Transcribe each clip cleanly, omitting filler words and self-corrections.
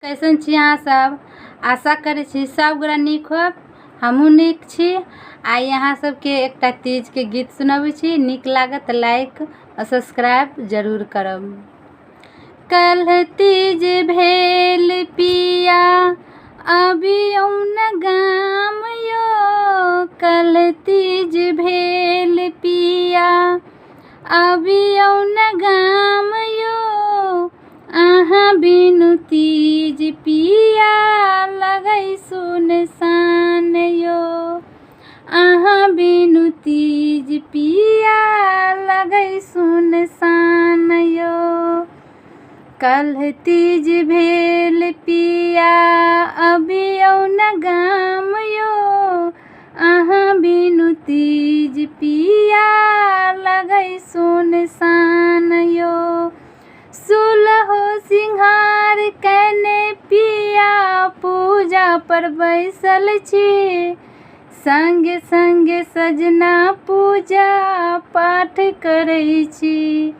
कैसन छी अहाँ सब। आशा करै छी सब गोरा नीक होब। हमहूँ नीक छी। आइ अहाँ सबके एकटा तीज के गीत सुनबै छी। नीक लागत तऽ लाइक और सब्सक्राइब जरूर करब। कल तीज भेल पिया अबियौ न गाम यो। कल तीज भेल पिया अबियौ न गाम यो। अहाँ बिनु तीज पिया लगै सुनसान यो। अहाँ बिनु तीज पिया लगै सुनसान यो। कल तीज भेल पिया अबियौ न गाम यो। अहाँ बिनु तीज पिया लगै सुनसान यो। सुलहो सिंहार कने पिया पूजा पर बैसल छी। संगे संगे सजना पूजा पाठ करै छी।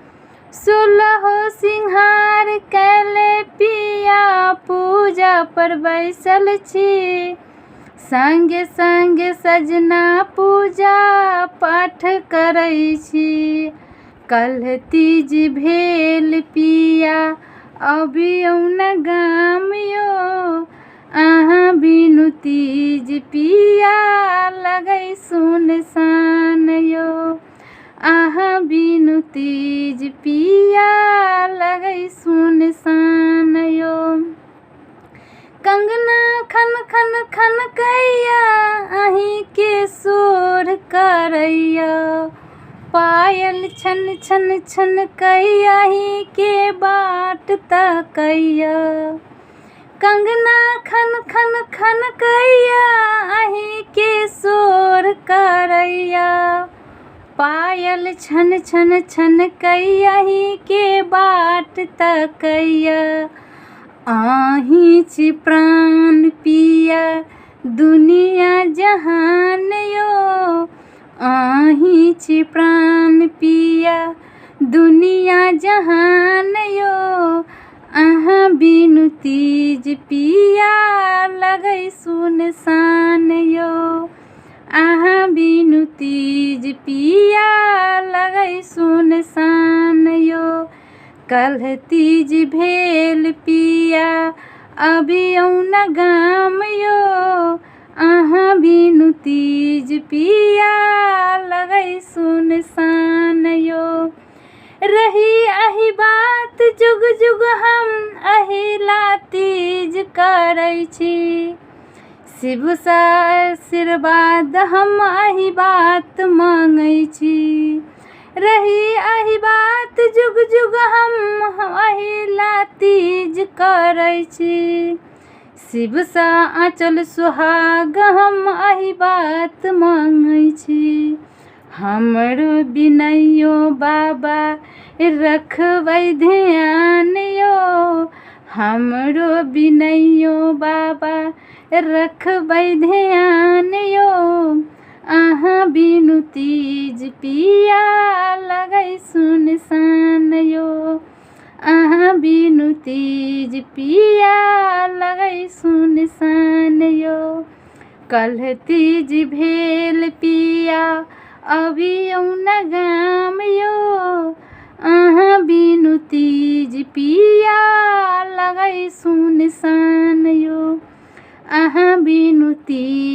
सुलहो सिंहार कैले पिया पूजा पर बैसल छी। संगे संगे सजना पूजा पाठ करै छी। कल तीज भेल पिया अबियौ न गाम यो। अहाँ बिनु तीज पिया लगै सुनसान यो। अहाँ बिनु तीज पिया लगै सुनसान यो। कंगना खन खन खनकैया अहीं के सोर करैया। पायल छन छन छनकैया अहीं के बाट तकैया। कंगना खन खन खनकैया अहीं के सोर करैया। पायल छन छन छनकैया अहीं के बाट तकैया। अहीं छी प्राण पिया दुनिया जहान यो। अहीं छी प्राण पिया दुनिया जहान यो। अहाँ बिनु तीज पिया लगै सुनसान यो। अहाँ बिनु तीज पिया लगै सुनसान यो। कल तीज भेल पिया अबियौ न गाम यो। अहाँ बिनु तीज पिया लगै सुनसान यो। रही अहि बात जुग जुग हम अहिला तीज करै छी। शिव सा आशीर्वाद हम अहि बात मांगै छी। रही अहि बात जुग जुग हम अहिला तीज करै छी। शिव सा आंचल सुहाग हम अहि बात मांगै छी। हमरो बिनैयो बाबा रखबै ध्यान यो। हमरो बिनैयो बाबा रखबै ध्यान यो। अहाँ बिनु तीज पिया लगै सुनसान यो। अहाँ बिनु तीज पिया लगै सुनसान यो। कल तीज भेल पिया अबियौ न गाम यो। अहाँ बिनु तीज पिया लगै सुनसान यो। अहाँ बिनु तीज